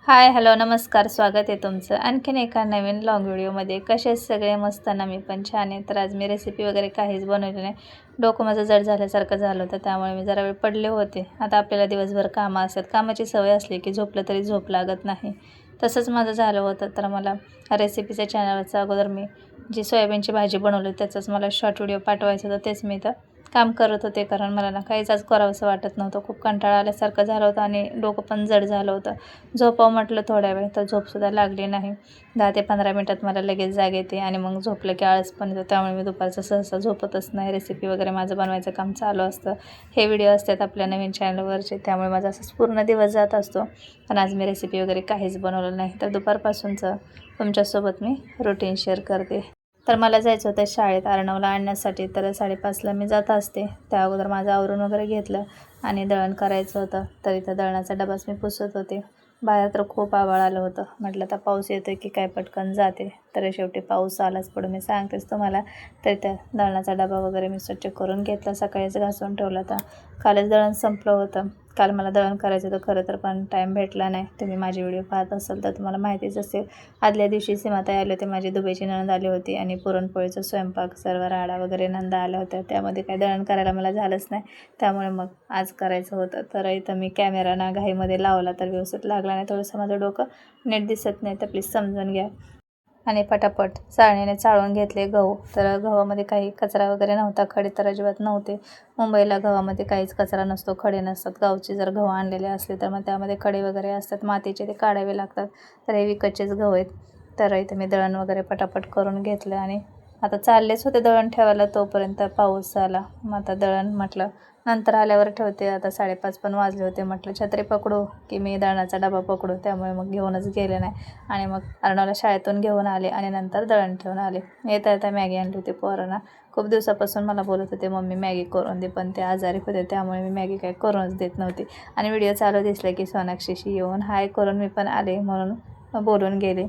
Hi hello नमस्कार, स्वागत आहे तुमचं आणखीन एका नवीन लॉंग व्हिडिओमध्ये. कसे सगळे मस्त ना, मी पण छान आहे. तर आज मी रेसिपी वगैरे काहीच बनवली नाही. डोकं माझं जड झाल्यासारखं झालं होतं, त्यामुळे मी जरा वेळ पडले होते. आता आपल्याला दिवसभर कामं असतात, कामाची सवय असली की झोपलं तरी झोप लागत नाही. तसंच माझं झालं होतं. तर मला रेसिपीच्या चॅनलचं अगोदर मी जी सोयाबीनची भाजी बनवली त्याचाच मला शॉर्ट व्हिडिओ पाठवायचा होता, तेच मी इथं काम करत होते. कारण मला ना काहीच आज करावंसं वाटत नव्हतं, खूप कंटाळा आल्यासारखं झालं होतं आणि डोकं पण जड झालं होतं. झोपावं म्हटलं थोड्या वेळ, तर झोपसुद्धा लागली नाही. 10 ते 15 मिनटात मला लगेच जाग येते आणि मग झोपलं की आळस पण येतो, त्यामुळे मी दुपारचं सहसा झोपतच नाही. रेसिपी वगैरे माझं बनवायचं काम चालू असतं. हे व्हिडिओ असतात आपल्या नवीन चॅनलवरचे, त्यामुळे माझा असंच पूर्ण दिवस जात असतो. पण आज मी रेसिपी वगैरे काहीच बनवलं नाही, तर दुपारपासूनचं तुमच्यासोबत मी रुटीन शेअर करते. तर मला जायचं होतं शाळेत अर्णवला आणण्यासाठी, तर 5:30ला मी जात असते. त्या अगोदर माझं आवरून वगैरे घेतलं आणि दळण करायचं होतं. तर इथं दळणाचा डबाच मी पुसत होते. बाहेर तर खूप आभाळ आलं होतं. म्हटलं आता पाऊस येतो की काय, पटकन जाते. तर शेवटी पाऊस आलाच पुढं, मी सांगतेच तुम्हाला. तर त्या दळणाचा डबा वगैरे मी स्वच्छ करून घेतला, सकाळीच घासून ठेवला होता. कालच दळण संपलं होतं. काल मला दळण करायचं होतं खरं तर, पण टाईम भेटला नाही. तुम्ही माझी व्हिडिओ पाहत असाल तर तुम्हाला माहितीच असेल. आदल्या दिवशी सीमाताई आले होते, माझी दुबईची नणंद आली होती आणि पुरणपोळीचा स्वयंपाक, सर्व राडा वगैरे नंदा आल्या होत्या. त्यामध्ये काही दळण करायला मला झालंच नाही, त्यामुळे मग आज करायचं होतं. तर इथं मी कॅमेरा ना घाईमध्ये लावला तर व्यवस्थित लागला नाही. थोडंसं माझं डोकं नीट दिसत नाही, तर प्लीज समजून घ्या. आणि पटापट चाळणीने चाळून घेतले गहू. तर गव्हामध्ये काही कचरा वगैरे नव्हता, खडे तर अजिबात नव्हते. मुंबईला गव्हामध्ये काहीच कचरा नसतो, खडे नसतात. गावचे जर गहू आणलेले असले तर मग त्यामध्ये खडे वगैरे असतात, मातीचे, ते काढावे लागतात. तर हे विकतचेच गहू आहेत. तर इथं मी दळण वगैरे पटापट करून घेतलं आणि आता चाललेच होते दळण ठेवायला, तोपर्यंत पाऊस आला. मग आता दळण म्हटलं नंतर आल्यावर ठेवते. आता 5:30 पण वाजले होते. म्हटलं छत्री पकडू की मी दळणाचा डबा पकडू, त्यामुळे मग घेऊनच गेले नाही. आणि मग अर्णवला शाळेतून घेऊन आले आणि नंतर दळण ठेवून आले. येता येता मॅगी आणली होती पोरांना. खूप दिवसापासून मला बोलत होते मम्मी मॅगी करून दे, पण ते आजारी होते, त्यामुळे मी मॅगी काही करूनच देत नव्हती. आणि व्हिडिओ चालू दिसला की सोनाक्षीशी येऊन हाय करून मी पण आले, म्हणून बोलून गेले.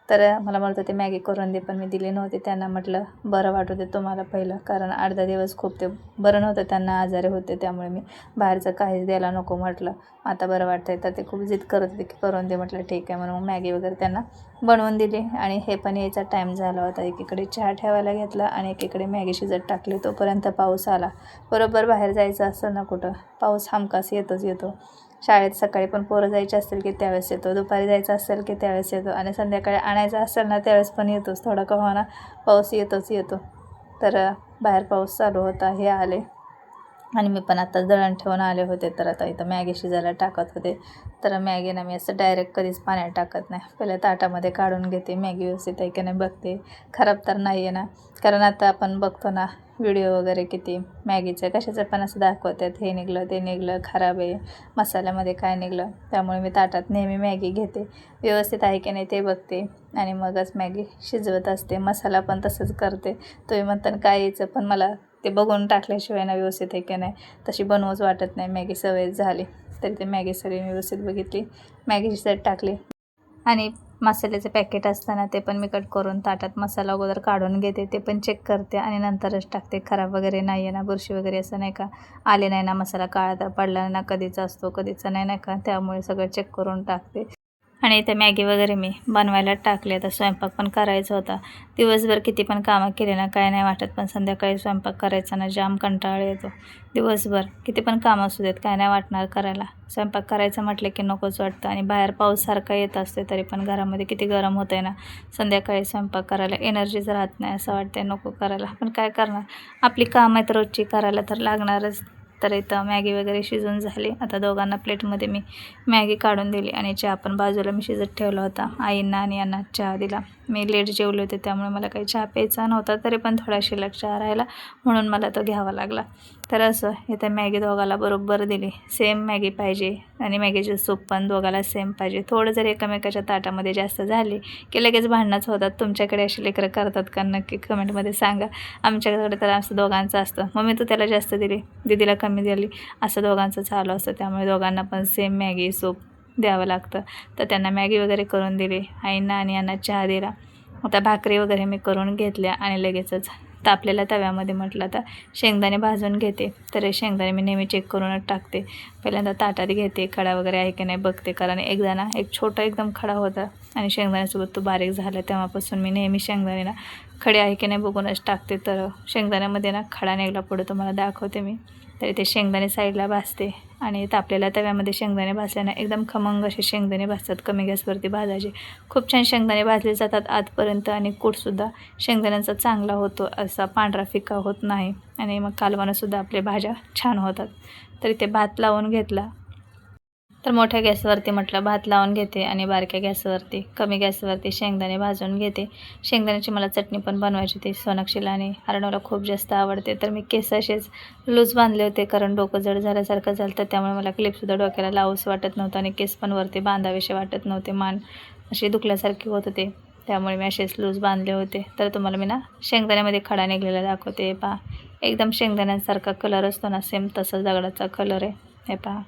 तर मला म्हणत होते मॅगी करून दे, पण मी दिली नव्हती त्यांना. म्हटलं बरं वाटू दे तुम्हाला पहिलं, कारण 8-10 दिवस खूप ते बरं नव्हतं, त्यांना आजारी होते, त्यामुळे मी बाहेरचं काहीच द्यायला नको म्हटलं. आता बरं वाटतं आहे. तर ते खूप जिद करत होते की करून दे. म्हटलं ठीक आहे, म्हणून मॅगी वगैरे त्यांना बनवून दिली. आणि हे पण यायचा टाईम झाला होता. एकीकडे चहा ठेवायला घेतला आणि एकीकडे मॅगी शिजत टाकली. तोपर्यंत पाऊस आला. बरोबर बाहेर जायचं असतं ना कुठं, पाऊस हमखास येतोच येतो. शाळेत सकाळी पण पोरं जायचे असतील की त्यावेळेस येतो, दुपारी जायचं असेल की त्यावेळेस येतो, आणि संध्याकाळी आणायचं असेल ना त्यावेळेस पण येतोच. थोडा का होईना पाऊस येतोच येतो. तर बाहेर पाऊस चालू होता, हे आले आणि मी पण आता दळण ठेवून आले होते. तर आता इथं मॅगी शिजायला टाकत होते. तर मॅगी ना मी असं डायरेक्ट कधीच पाण्यात टाकत नाही, पहिलं ताटामध्ये काढून घेते. मॅगी व्यवस्थित आहे की नाही बघते, खराब तर नाही आहे ना. कारण आता आपण बघतो ना व्हिडिओ वगैरे, किती मॅगीचं कशाचं पण असं दाखवतात, हे निघलं ते निघलं, खराब आहे, मसाल्यामध्ये काय निघलं. त्यामुळे मी ताटात नेहमी मॅगी घेते, व्यवस्थित आहे की नाही ते बघते आणि मगच मॅगी शिजवत असते. मसाला पण तसंच करते. तुम्ही म्हणता काय यायचं, पण मला ते बघून टाकल्याशिवाय ना व्यवस्थित आहे की नाही तशी बनवूच वाटत नाही. मॅगी सवय झाली. तरी ते मॅगी सगळी व्यवस्थित बघितली, मॅगी शिजत टाकली आणि मसाल्याचं पॅकेट असताना ते पण मी कट करून ताटात मसाला अगोदर काढून घेते, ते पण चेक करते आणि नंतरच टाकते. खराब वगैरे नाही आहे ना, बुरशी वगैरे असं नाही का आले नाही ना, मसाला काळा तर पडला ना, कधीचा असतो कधीचा नाही का, त्यामुळे सगळं चेक करून टाकते. आणि इथे मॅगी वगैरे मी बनवायला टाकले. आता स्वयंपाक पण करायचा होता. दिवसभर किती पण कामं केले ना काय नाही वाटत, पण संध्याकाळी स्वयंपाक करायचा ना जाम कंटाळा येतो. दिवसभर किती पण कामं असू देत काय नाही वाटणार करायला, स्वयंपाक करायचं म्हटलं की नकोच वाटतं. आणि बाहेर पाऊस सारखा येत असते तरी पण घरामध्ये किती गरम होतं आहे ना, संध्याकाळी स्वयंपाक करायला एनर्जीच राहत नाही, असं वाटते नको करायला. पण काय करणार, आपली कामं आहेत रोजची, करायला तर लागणारच. तर इथं मॅगी वगैरे शिजून झाली. आता दोघांना प्लेटमध्ये मी मॅगी काढून दिली आणि चहा पण बाजूला मी शिजत ठेवला होता. आईंना आणि यांना चहा दिला. मी लेट जेवले होते, त्यामुळे मला काही चहा प्यायचा नव्हता, तरी पण थोडा शिल्लक चहा राहिला म्हणून मला तो घ्यावा लागला. तर असं इथं मॅगी दोघाला बरोबर दिली. सेम मॅगी पाहिजे आणि मॅगीचे सूप पण दोघाला सेम पाहिजे. थोडं जर एकमेकाच्या ताटामध्ये जास्त झाली की लगेच भांडणंच होतात. तुमच्याकडे अशी लेकरं करतात का, नक्की कमेंटमध्ये सांगा. आमच्याकडे तर असं दोघांचं असतं, मम्मी तू त्याला जास्त दिली, दीदीला कमी दिली, असं दोघांचं चालू असतं. त्यामुळे दोघांना पण सेम मॅगी सूप द्यावं लागतं. तर त्यांना मॅगी वगैरे करून दिली, आईंना आणि यांना चहा दिला. आता भाकरी वगैरे मी करून घेतल्या आणि लगेचच तापलेल्या तव्यामध्ये म्हटलं आता शेंगदाणे भाजून घेते. तर हे शेंगदाणे मी नेहमी चेक करूनच टाकते. पहिल्यांदा ताटात घेते, खडा वगैरे आहे की नाही बघते, कारण एकदा ना एक छोटा एकदम खडा होता आणि शेंगदाण्यासोबत तो बारीक झाला. तेव्हापासून मी नेहमी शेंगदाणे ना खडे आहे की नाही बघूनच टाकते. तर शेंगदाण्यामध्ये ना खडा निघाला पुढे तुम्हाला दाखवते मी. तर इथे शेंगदाणे साईडला भाजते आणि तापलेल्या तव्यामध्ये शेंगदाणे भाजल्यानं एकदम खमंग असे शेंगदाणे भाजतात. कमी गॅसवरती भाजायचे, खूप छान शेंगदाणे भाजले जातात आतपर्यंत आणि कूटसुद्धा शेंगदाण्यांचा चांगला होतो, असा पांढरा फिका होत नाही आणि मग कालवणसुद्धा आपल्या भाज्या छान होतात. तर इथे भात लावून घेतला. तर मोठ्या गॅसवरती म्हटलं भात लावून घेते आणि बारक्या गॅसवरती कमी गॅसवरती शेंगदाणे भाजून घेते. शेंगदाण्याची मला चटणी पण बनवायची होती. सोनाक्षीला आणि अर्णवला खूप जास्त आवडते. तर मी केस असेच लूज बांधले होते, कारण डोकं जड झाल्यासारखं झालं, तर त्यामुळे मला क्लिपसुद्धा डोक्याला लावूच वाटत नव्हतं आणि केस पण वरती बांधावेसे वाटत नव्हते. मान अशी दुखल्यासारखी होत होते, त्यामुळे मी असेच लूज बांधले होते. तर तुम्हाला मी ना शेंगदाण्यामध्ये खडा निघलेला दाखवते. पहा, एकदम शेंगदाण्यासारखा कलर असतो ना, सेम तसंच दगडाचा कलर आहे. हे पहा,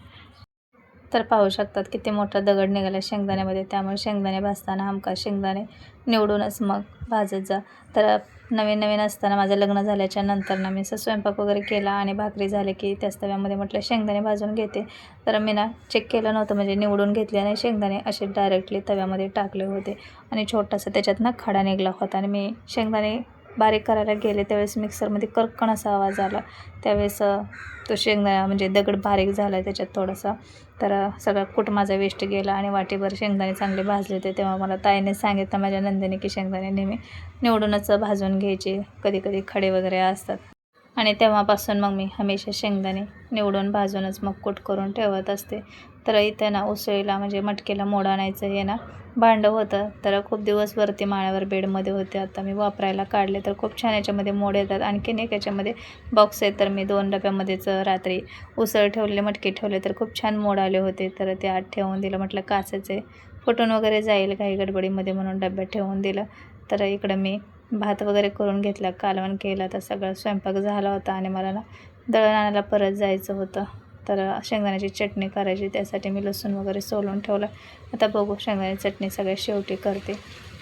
तर पाहू शकतात किती मोठा दगड निघाला शेंगदाण्यामध्ये. त्यामुळे शेंगदाणे भाजताना हमखास शेंगदाणे निवडूनच मग भाजत जा. तर नवीन नवीन असताना माझं लग्न झाल्याच्या नंतर ना मी असं स्वयंपाक वगैरे केला आणि भाकरी झाले की त्याच तव्यामध्ये म्हटलं शेंगदाणे भाजून घेते. तर मी ना चेक केलं नव्हतं, म्हणजे निवडून घेतले आणि शेंगदाणे असे डायरेक्टली तव्यामध्ये टाकले होते आणि छोटासा त्याच्यात ना खडा निघाला होता आणि मी शेंगदाणे बारीक करायला गेले त्यावेळेस मिक्सरमध्ये कर्कण असा आवाज आला. त्यावेळेस तो शेंगदाणा म्हणजे दगड बारीक झाला त्याच्यात थोडासा. तर सगळा कूट माझा वेस्ट गेला आणि वाटीभर शेंगदाणे चांगले भाजले होते. तेव्हा मला ताईने सांगितलं माझ्या नंदिनी की शेंगदाणे नेहमी निवडूनच भाजून घ्यायचे, कधी कधी खडे वगैरे असतात. आणि तेव्हापासून मग मी हमेशा शेंगदाणे निवडून भाजूनच मग कूट करून ठेवत असते. तर इथं ना उसळीला म्हणजे मटकीला मोड आणायचं हे ना भांडं होतं. तर खूप दिवस वरती माळ्यावर बेडमध्ये होते. आता मी वापरायला काढले तर खूप छान याच्यामध्ये मोड येतात. आणखीन एक याच्यामध्ये बॉक्स आहे, तर मी 2 डब्यामध्येच रात्री उसळ ठेवले, मटकी ठेवले, तर खूप छान मोड आले होते. तर ते आत ठेवून दिलं. म्हटलं काचेचे फुटून वगैरे जाईल काही गडबडीमध्ये, म्हणून डब्यात ठेवून दिलं. तर इकडं मी भात वगैरे करून घेतला, कालवण केलं, तर सगळा स्वयंपाक झाला होता आणि मला ना दळण आणायला परत जायचं होतं. तर शेंगदाण्याची चटणी करायची, त्यासाठी मी लसूण वगैरे सोलून ठेवलं. आता बघू शेंगदाण्याची चटणी सगळ्यात शेवटी करते.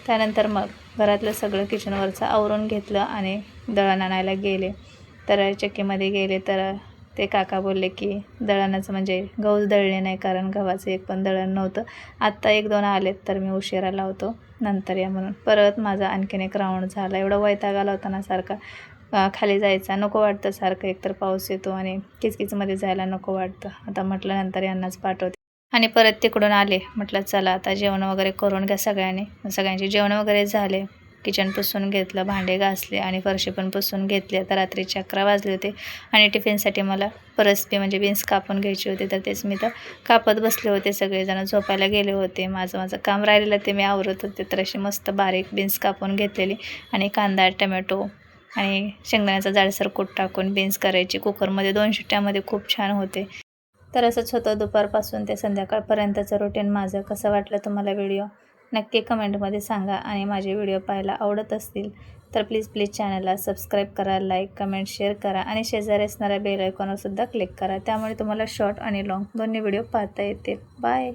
त्यानंतर मग घरातलं सगळं किचनवरचं आवरून घेतलं आणि दळण आणायला गेले. तर चक्कीमध्ये गेले तर ते काका बोलले की दळणाचं म्हणजे गहूच दळले नाही, कारण गव्हाचं एक पण दळण नव्हतं. आत्ता 1-2 आलेत, तर मी उशिरा लावतो, नंतर या म्हणून. परत माझा आणखीन एक राऊंड झाला. एवढा वैताग आला होता ना, सारखा खाली जायचा नको वाटतं सारखं, एकतर पाऊस येतो आणि किचकिचमध्ये जायला नको वाटतं. आता म्हटलं नंतर यांनाच पाठवते आणि परत तिकडून आले. म्हटलं चला आता जेवण वगैरे करून घ्या सगळ्यांनी. सगळ्यांचे जेवण वगैरे झाले, किचन पुसून घेतलं, भांडे घासले आणि फरशी पण पुसून घेतली. आता रात्रीचे 11 वाजले होते आणि टिफिनसाठी मला परसबी म्हणजे बीन्स कापून घ्यायचे होते. तर तेच मी तर कापत बसले होते. सगळेजण झोपायला गेले होते. माझं काम राहिलेलं ते मी आवरत होते. तर अशी मस्त बारीक बीन्स कापून घेतलेली आणि कांदा, टमॅटो आणि शेंगदाण्याचा जाडसर कूट टाकून बीन्स करायची. कुकरमध्ये 2 शिट्ट्यामध्ये खूप छान होते. तर असंच होतं दुपारपासून ते संध्याकाळपर्यंतचं रुटीन माझं. कसं वाटलं तुम्हाला व्हिडिओ नक्की कमेंटमध्ये सांगा आणि माझे व्हिडिओ पाहायला आवडत असतील तर प्लीज चॅनलला सबस्क्राईब करा, लाईक, कमेंट, शेअर करा आणि शेजारी असणाऱ्या बेल आयकॉनवरसुद्धा क्लिक करा. त्यामुळे तुम्हाला शॉर्ट आणि लाँग दोन्ही व्हिडिओ पाहता येतील. बाय.